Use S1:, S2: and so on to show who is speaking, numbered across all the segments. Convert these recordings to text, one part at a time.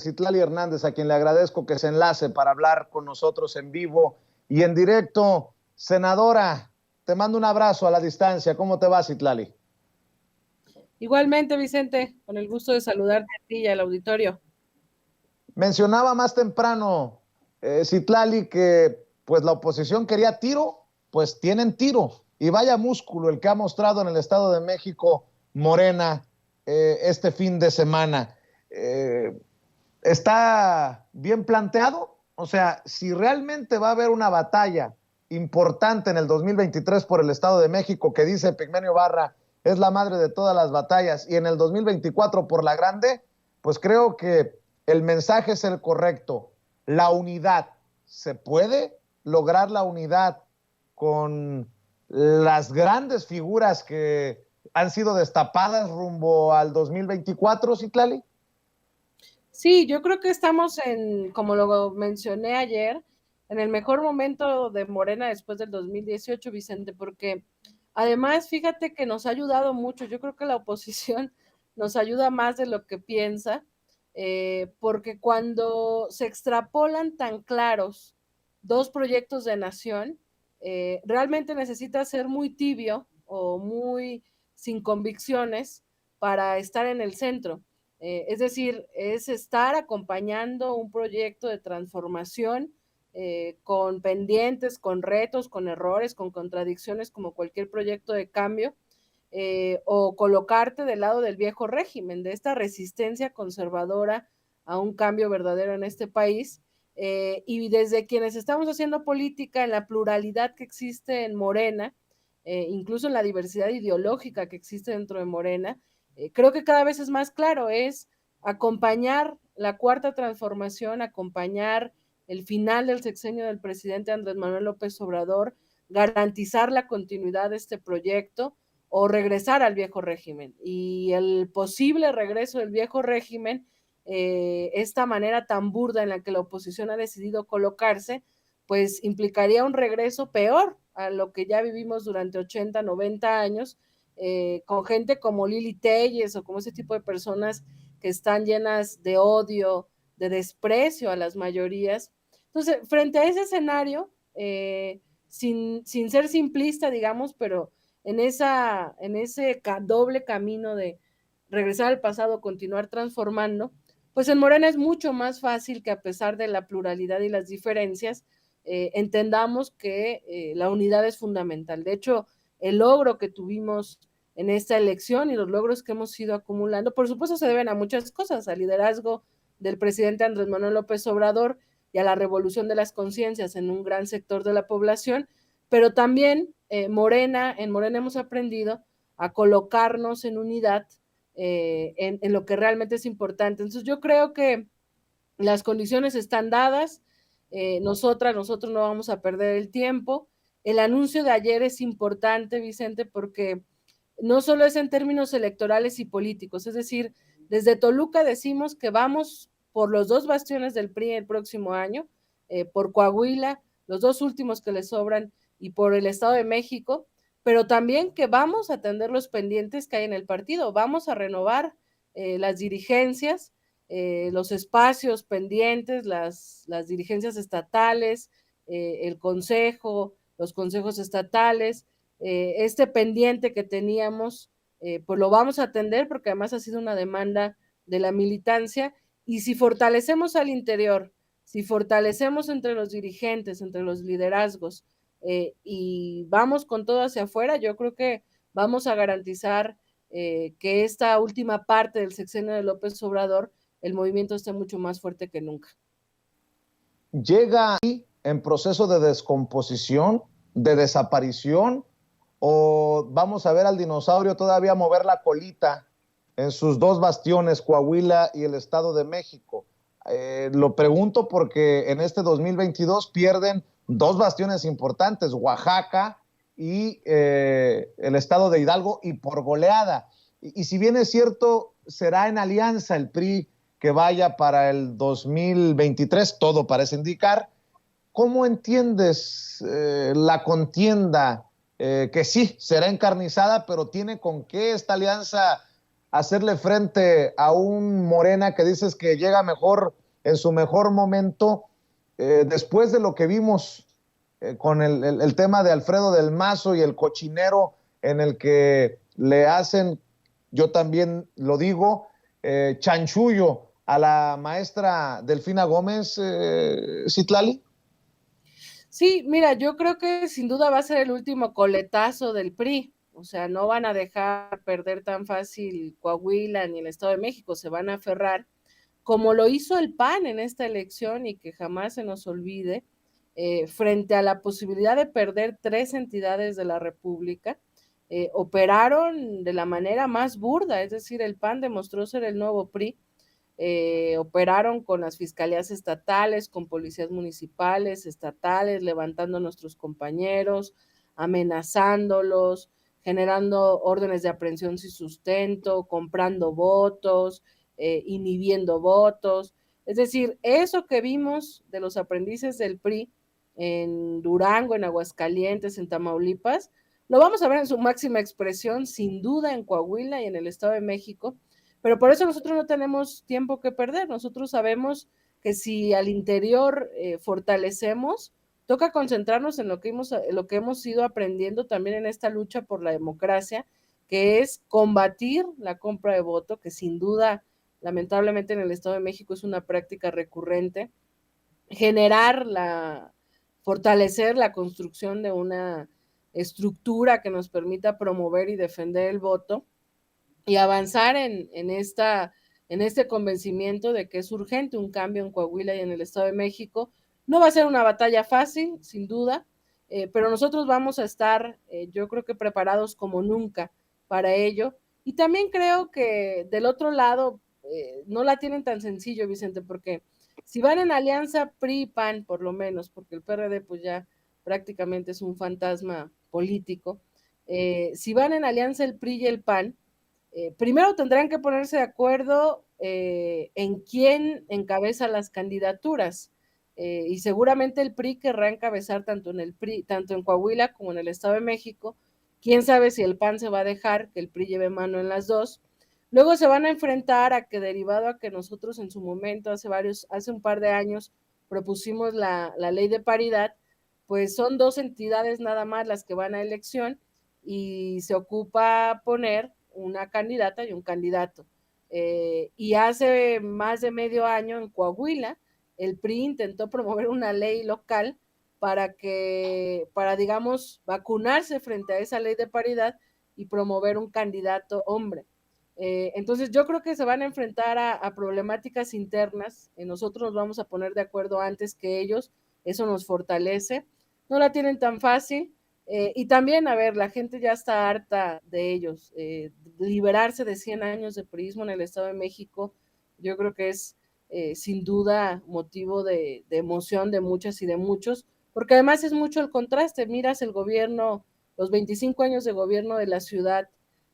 S1: Citlali Hernández, a quien le agradezco que se enlace para hablar con nosotros en vivo y en directo. Senadora, te mando un abrazo a la distancia. ¿Cómo te va, Citlali?
S2: Igualmente, Vicente, con el gusto de saludarte a ti y al auditorio.
S1: Mencionaba más temprano, Citlali, que pues la oposición quería tiro, pues tienen tiro. Y vaya músculo el que ha mostrado en el Estado de México Morena este fin de semana. ¿Está bien planteado? O sea, si realmente va a haber una batalla importante en el 2023 por el Estado de México, que dice Pigmenio Barra es la madre de todas las batallas, y en el 2024 por la grande, pues creo que el mensaje es el correcto. La unidad, ¿se puede lograr la unidad con las grandes figuras que han sido destapadas rumbo al 2024, Citlali?
S2: Sí, yo creo que estamos como lo mencioné ayer, en el mejor momento de Morena después del 2018, Vicente, porque además, fíjate que nos ha ayudado mucho. Yo creo que la oposición nos ayuda más de lo que piensa, porque cuando se extrapolan tan claros dos proyectos de nación, realmente necesita ser muy tibio o muy sin convicciones para estar en el centro. Es decir, es estar acompañando un proyecto de transformación con pendientes, con retos, con errores, con contradicciones, como cualquier proyecto de cambio, o colocarte del lado del viejo régimen, de esta resistencia conservadora a un cambio verdadero en este país. Y desde quienes estamos haciendo política en la pluralidad que existe en Morena, incluso en la diversidad ideológica que existe dentro de Morena, creo que cada vez es más claro, es acompañar la cuarta transformación, acompañar el final del sexenio del presidente Andrés Manuel López Obrador, garantizar la continuidad de este proyecto o regresar al viejo régimen. Y el posible regreso del viejo régimen, esta manera tan burda en la que la oposición ha decidido colocarse, pues implicaría un regreso peor a lo que ya vivimos durante 80, 90 años, con gente como Lili Telles o como ese tipo de personas que están llenas de odio, de desprecio a las mayorías. Entonces, frente a ese escenario, sin ser simplista, digamos, pero en ese doble camino de regresar al pasado, continuar transformando, pues en Morena es mucho más fácil que, a pesar de la pluralidad y las diferencias, entendamos que la unidad es fundamental. De hecho, el logro que tuvimos en esta elección y los logros que hemos ido acumulando, por supuesto, se deben a muchas cosas: al liderazgo del presidente Andrés Manuel López Obrador y a la revolución de las conciencias en un gran sector de la población, pero también en Morena hemos aprendido a colocarnos en unidad, en lo que realmente es importante. Entonces yo creo que las condiciones están dadas, nosotros no vamos a perder el tiempo. El anuncio de ayer es importante, Vicente, porque no solo es en términos electorales y políticos, es decir, desde Toluca decimos que vamos por los dos bastiones del PRI el próximo año, por Coahuila, los dos últimos que le sobran, y por el Estado de México, pero también que vamos a atender los pendientes que hay en el partido, vamos a renovar las dirigencias, los espacios pendientes, las dirigencias estatales, el consejo, los consejos estatales, este pendiente que teníamos, pues lo vamos a atender, porque además ha sido una demanda de la militancia. Y si fortalecemos al interior, si fortalecemos entre los dirigentes, entre los liderazgos, y vamos con todo hacia afuera, yo creo que vamos a garantizar que esta última parte del sexenio de López Obrador, el movimiento esté mucho más fuerte que nunca.
S1: ¿Llega en proceso de descomposición, de desaparición, o vamos a ver al dinosaurio todavía mover la colita en sus dos bastiones, Coahuila y el Estado de México? Lo pregunto porque en este 2022 pierden dos bastiones importantes, Oaxaca y el Estado de Hidalgo, y por goleada. Y si bien es cierto, será en alianza el PRI que vaya para el 2023, todo parece indicar. ¿Cómo entiendes la contienda que sí será encarnizada, pero tiene con qué esta alianza hacerle frente a un Morena que dices que llega mejor, en su mejor momento, después de lo que vimos con el tema de Alfredo del Mazo y el cochinero en el que le hacen, yo también lo digo, chanchullo a la maestra Delfina Gómez, Citlali?
S2: Sí, mira, yo creo que sin duda va a ser el último coletazo del PRI. O sea, no van a dejar perder tan fácil Coahuila ni el Estado de México, se van a aferrar, como lo hizo el PAN en esta elección y que jamás se nos olvide, frente a la posibilidad de perder 3 entidades de la República, operaron de la manera más burda, es decir, el PAN demostró ser el nuevo PRI. Operaron con las fiscalías estatales, con policías municipales, estatales, levantando a nuestros compañeros, amenazándolos, generando órdenes de aprehensión sin sustento, comprando votos, inhibiendo votos. Es decir, eso que vimos de los aprendices del PRI en Durango, en Aguascalientes, en Tamaulipas, lo vamos a ver en su máxima expresión, sin duda, en Coahuila y en el Estado de México, pero por eso nosotros no tenemos tiempo que perder. Nosotros sabemos que si al interior fortalecemos, toca concentrarnos en lo que hemos ido aprendiendo también en esta lucha por la democracia, que es combatir la compra de voto, que sin duda, lamentablemente en el Estado de México es una práctica recurrente, fortalecer la construcción de una estructura que nos permita promover y defender el voto, y avanzar en este convencimiento de que es urgente un cambio en Coahuila y en el Estado de México. No va a ser una batalla fácil, sin duda, pero nosotros vamos a estar, yo creo que preparados como nunca para ello. Y también creo que del otro lado no la tienen tan sencillo, Vicente, porque si van en alianza PRI-PAN, por lo menos, porque el PRD pues ya prácticamente es un fantasma político, si van en alianza el PRI y el PAN, primero tendrán que ponerse de acuerdo en quién encabeza las candidaturas. Y seguramente el PRI querrá encabezar tanto en Coahuila como en el Estado de México. Quién sabe si el PAN se va a dejar que el PRI lleve mano en las dos. Luego se van a enfrentar a que, derivado a que nosotros en su momento, hace un par de años, propusimos la ley de paridad, pues son 2 entidades nada más las que van a elección y se ocupa poner una candidata y un candidato. Y hace más de medio año en Coahuila, el PRI intentó promover una ley local para, digamos, vacunarse frente a esa ley de paridad y promover un candidato hombre. Entonces yo creo que se van a enfrentar a problemáticas internas, nosotros nos vamos a poner de acuerdo antes que ellos, eso nos fortalece, no la tienen tan fácil, y también, a ver, la gente ya está harta de ellos. Liberarse de 100 años de priismo en el Estado de México, yo creo que es sin duda motivo de emoción de muchas y de muchos, porque además es mucho el contraste. Miras el gobierno, los 25 años de gobierno de la ciudad,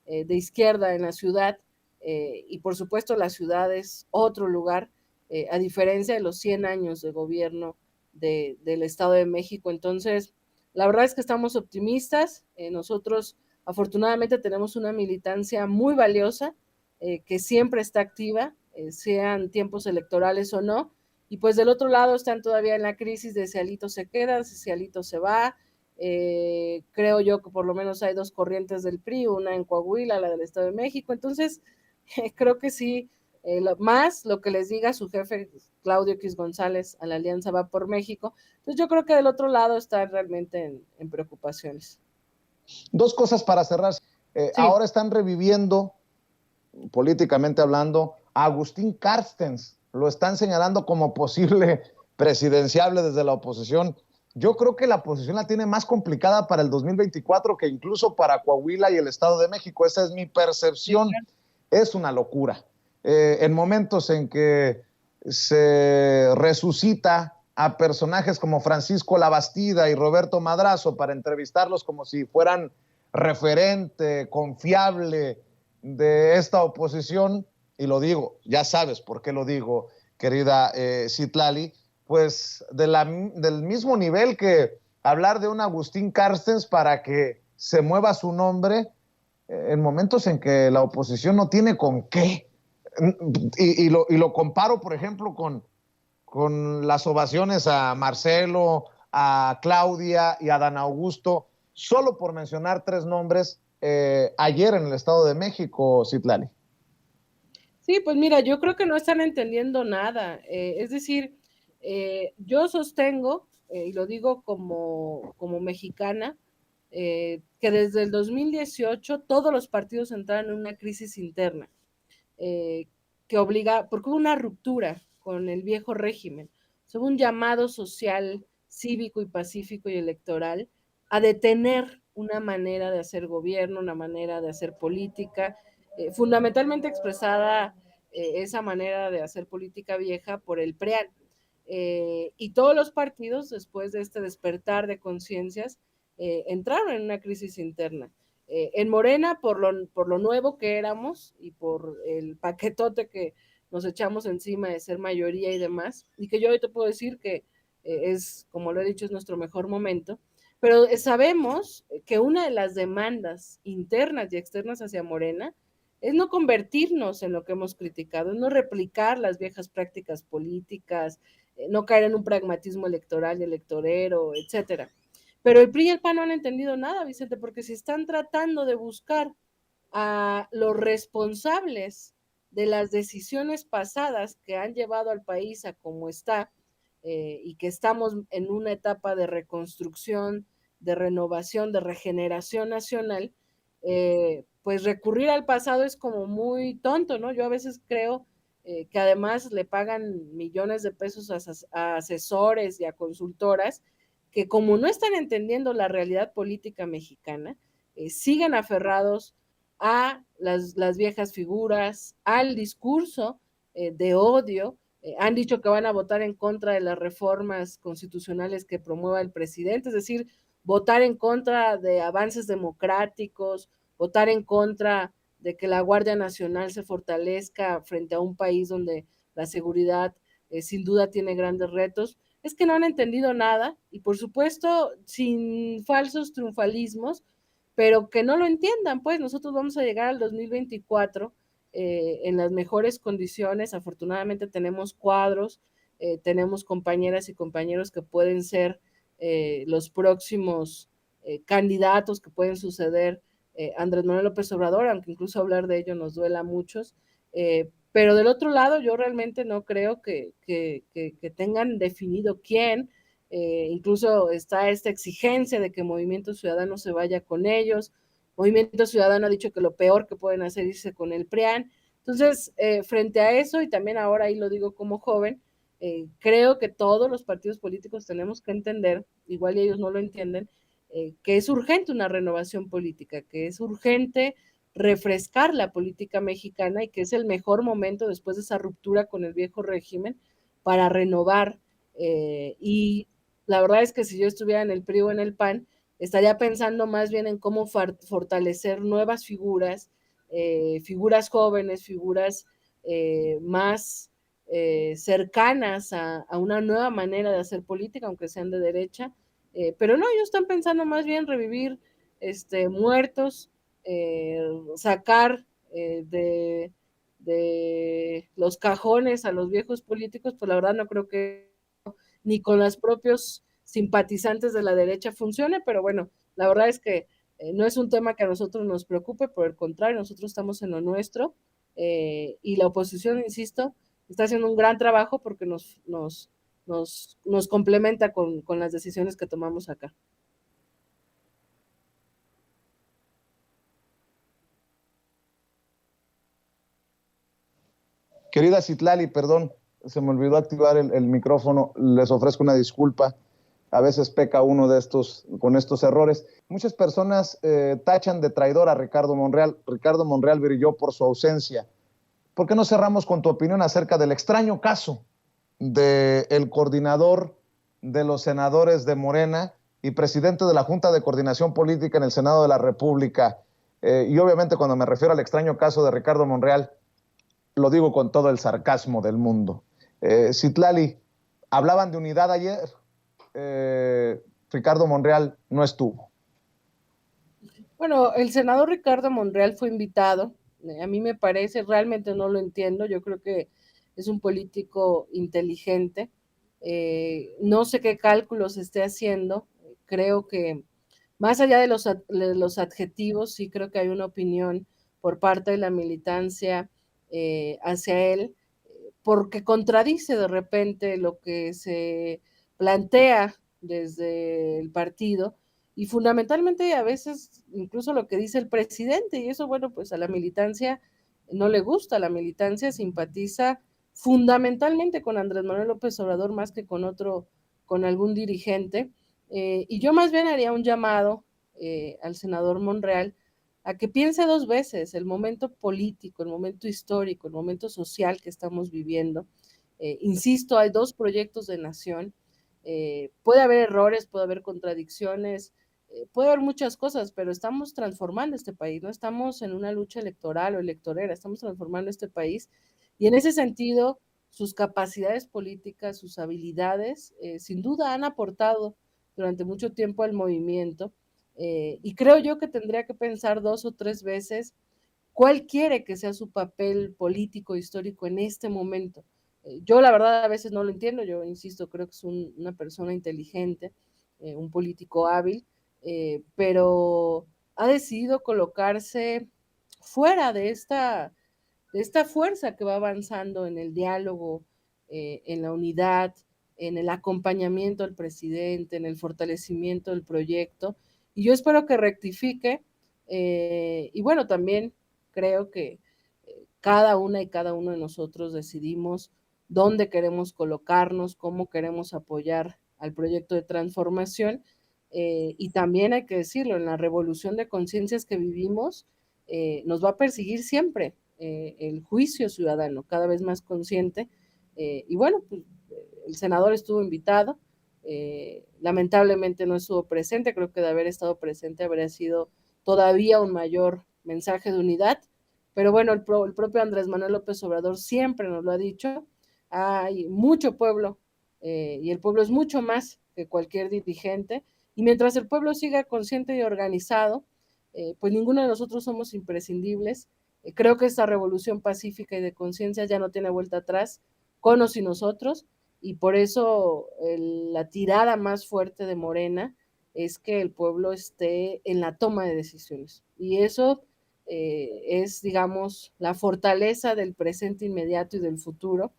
S2: de izquierda en la ciudad, y por supuesto la ciudad es otro lugar, a diferencia de los 100 años de gobierno del Estado de México. Entonces, la verdad es que estamos optimistas. Nosotros afortunadamente tenemos una militancia muy valiosa, que siempre está activa, sean tiempos electorales o no. Y pues del otro lado están todavía en la crisis de si Alito se queda, si Alito se va. Creo yo que por lo menos hay 2 corrientes del PRI, una en Coahuila, la del Estado de México. Entonces, creo que sí, más lo que les diga su jefe Claudio X González a la Alianza Va por México. Entonces yo creo que del otro lado están realmente en preocupaciones.
S1: 2 cosas para cerrar.
S2: Sí.
S1: Ahora están reviviendo, políticamente hablando, a Agustín Carstens. Lo están señalando como posible presidenciable desde la oposición. Yo creo que la oposición la tiene más complicada para el 2024 que incluso para Coahuila y el Estado de México. Esa es mi percepción. Sí, claro. Es una locura. En momentos en que se resucita a personajes como Francisco Labastida y Roberto Madrazo para entrevistarlos como si fueran referente confiable de esta oposición, y lo digo, ya sabes por qué lo digo, querida Citlali, pues del mismo nivel que hablar de un Agustín Carstens para que se mueva su nombre, en momentos en que la oposición no tiene con qué. Y lo comparo, por ejemplo, con las ovaciones a Marcelo, a Claudia y a Dan Augusto, solo por mencionar 3 nombres, ayer en el Estado de México, Citlali.
S2: Sí, pues mira, yo creo que no están entendiendo nada. Es decir, yo sostengo, y lo digo como mexicana, que desde el 2018 todos los partidos entraron en una crisis interna eh, que obliga, porque hubo una ruptura con el viejo régimen, hubo un llamado social, cívico y pacífico y electoral a detener una manera de hacer gobierno, una manera de hacer política, fundamentalmente expresada esa manera de hacer política vieja por el PREAN. Y todos los partidos, después de este despertar de conciencias, entraron en una crisis interna. En Morena, por lo nuevo que éramos y por el paquetote que nos echamos encima de ser mayoría y demás, y que yo hoy te puedo decir que es, como lo he dicho, es nuestro mejor momento, pero sabemos que una de las demandas internas y externas hacia Morena es no convertirnos en lo que hemos criticado, es no replicar las viejas prácticas políticas, no caer en un pragmatismo electoral y electorero, etcétera. Pero el PRI y el PAN no han entendido nada, Vicente, porque si están tratando de buscar a los responsables de las decisiones pasadas que han llevado al país a como está, y que estamos en una etapa de reconstrucción, de renovación, de regeneración nacional, pues recurrir al pasado es como muy tonto, ¿no? Yo a veces creo que además le pagan millones de pesos a asesores y a consultoras que como no están entendiendo la realidad política mexicana, siguen aferrados a las viejas figuras, al discurso de odio. Han dicho que van a votar en contra de las reformas constitucionales que promueva el presidente, es decir, votar en contra de avances democráticos, votar en contra de que la Guardia Nacional se fortalezca frente a un país donde la seguridad sin duda tiene grandes retos. Es que no han entendido nada y por supuesto sin falsos triunfalismos, pero que no lo entiendan, pues nosotros vamos a llegar al 2024 en las mejores condiciones, afortunadamente tenemos cuadros, tenemos compañeras y compañeros que pueden ser los próximos candidatos que pueden suceder Andrés Manuel López Obrador, aunque incluso hablar de ello nos duela a muchos, pero del otro lado yo realmente no creo que tengan definido quién, incluso está esta exigencia de que Movimiento Ciudadano se vaya con ellos. Movimiento Ciudadano ha dicho que lo peor que pueden hacer es irse con el PRIAN. Entonces, frente a eso, y también ahora ahí lo digo como joven, creo que todos los partidos políticos tenemos que entender, igual y ellos no lo entienden, que es urgente una renovación política, que es urgente refrescar la política mexicana y que es el mejor momento después de esa ruptura con el viejo régimen para renovar y la verdad es que si yo estuviera en el PRI o en el PAN, estaría pensando más bien en cómo fortalecer nuevas figuras, figuras jóvenes, figuras más cercanas a, una nueva manera de hacer política, aunque sean de derecha. Pero no, ellos están pensando más bien revivir muertos, sacar de los cajones a los viejos políticos, pues la verdad no creo que ni con los propios simpatizantes de la derecha funcione, pero bueno, la verdad es que no es un tema que a nosotros nos preocupe, por el contrario, nosotros estamos en lo nuestro y la oposición, insisto, está haciendo un gran trabajo porque nos complementa con las decisiones que tomamos acá.
S1: Querida Citlali, perdón, se me olvidó activar el micrófono, les ofrezco una disculpa. A veces peca uno con estos errores. Muchas personas tachan de traidor a Ricardo Monreal. Ricardo Monreal brilló por su ausencia. ¿Por qué no cerramos con tu opinión acerca del extraño caso del coordinador de los senadores de Morena y presidente de la Junta de Coordinación Política en el Senado de la República? Y obviamente cuando me refiero al extraño caso de Ricardo Monreal, lo digo con todo el sarcasmo del mundo. Citlali, hablaban de unidad ayer. Ricardo Monreal no estuvo.
S2: Bueno, el senador Ricardo Monreal fue invitado. A mí me parece, realmente no lo entiendo. Yo creo que es un político inteligente. No sé qué cálculos esté haciendo. Creo que más allá de los adjetivos, sí creo que hay una opinión por parte de la militancia hacia él, porque contradice de repente lo que se plantea desde el partido y fundamentalmente a veces incluso lo que dice el presidente, y eso, bueno, pues a la militancia no le gusta, la militancia simpatiza fundamentalmente con Andrés Manuel López Obrador más que con otro, con algún dirigente, y yo más bien haría un llamado al senador Monreal a que piense dos veces el momento político, el momento histórico, el momento social que estamos viviendo. Insisto, hay dos proyectos de nación, puede haber errores, puede haber contradicciones, puede haber muchas cosas, pero estamos transformando este país, no estamos en una lucha electoral o electorera, estamos transformando este país y en ese sentido sus capacidades políticas, sus habilidades, sin duda han aportado durante mucho tiempo al movimiento y creo yo que tendría que pensar dos o tres veces cuál quiere que sea su papel político histórico en este momento. Yo la verdad a veces no lo entiendo, yo insisto, creo que es una persona inteligente, un político hábil, pero ha decidido colocarse fuera de esta fuerza que va avanzando en el diálogo, en la unidad, en el acompañamiento al presidente, en el fortalecimiento del proyecto. Y yo espero que rectifique. Y bueno, también creo que cada una y cada uno de nosotros decidimos dónde queremos colocarnos, cómo queremos apoyar al proyecto de transformación. Y también hay que decirlo, en la revolución de conciencias que vivimos, nos va a perseguir siempre el juicio ciudadano, cada vez más consciente. Y bueno, pues, el senador estuvo invitado, lamentablemente no estuvo presente, creo que de haber estado presente habría sido todavía un mayor mensaje de unidad, pero bueno, el propio Andrés Manuel López Obrador siempre nos lo ha dicho, hay mucho pueblo y el pueblo es mucho más que cualquier dirigente, y mientras el pueblo siga consciente y organizado, pues ninguno de nosotros somos imprescindibles. Creo que esta revolución pacífica y de conciencia ya no tiene vuelta atrás, con o sin nosotros, y por eso la tirada más fuerte de Morena es que el pueblo esté en la toma de decisiones. Y eso es, digamos, la fortaleza del presente inmediato y del futuro.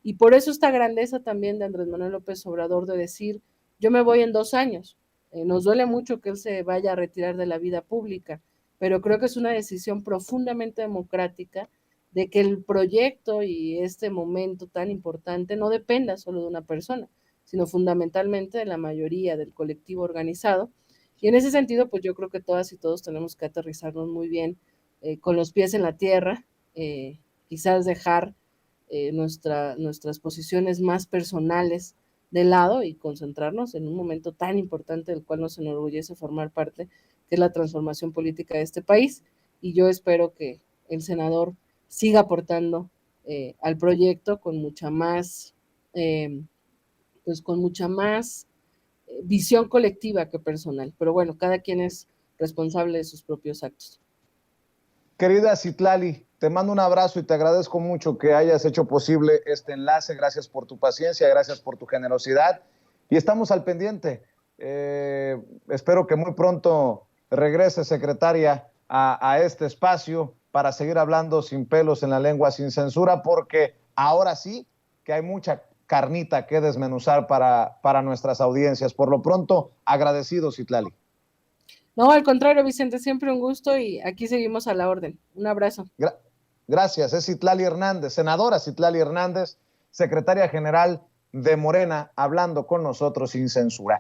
S2: Y por eso esta grandeza también de Andrés Manuel López Obrador de decir, yo me voy en 2 años. Nos duele mucho que él se vaya a retirar de la vida pública, pero creo que es una decisión profundamente democrática de que el proyecto y este momento tan importante no dependa solo de una persona, sino fundamentalmente de la mayoría del colectivo organizado. Y en ese sentido, pues yo creo que todas y todos tenemos que aterrizarnos muy bien con los pies en la tierra, quizás dejar nuestras posiciones más personales de lado y concentrarnos en un momento tan importante del cual nos enorgullece formar parte, que es la transformación política de este país. Y yo espero que el senador siga aportando al proyecto con mucha más, pues con mucha más visión colectiva que personal. Pero bueno, cada quien es responsable de sus propios actos.
S1: Querida Citlali, te mando un abrazo y te agradezco mucho que hayas hecho posible este enlace. Gracias por tu paciencia, gracias por tu generosidad y estamos al pendiente. Espero que muy pronto regrese, secretaria, a este espacio para seguir hablando sin pelos en la lengua, sin censura, porque ahora sí que hay mucha carnita que desmenuzar para nuestras audiencias. Por lo pronto, agradecido, Citlali.
S2: No, al contrario, Vicente, siempre un gusto y aquí seguimos a la orden. Un abrazo.
S1: Gracias. Es Citlali Hernández, senadora Citlali Hernández, secretaria general de Morena, hablando con nosotros sin censura.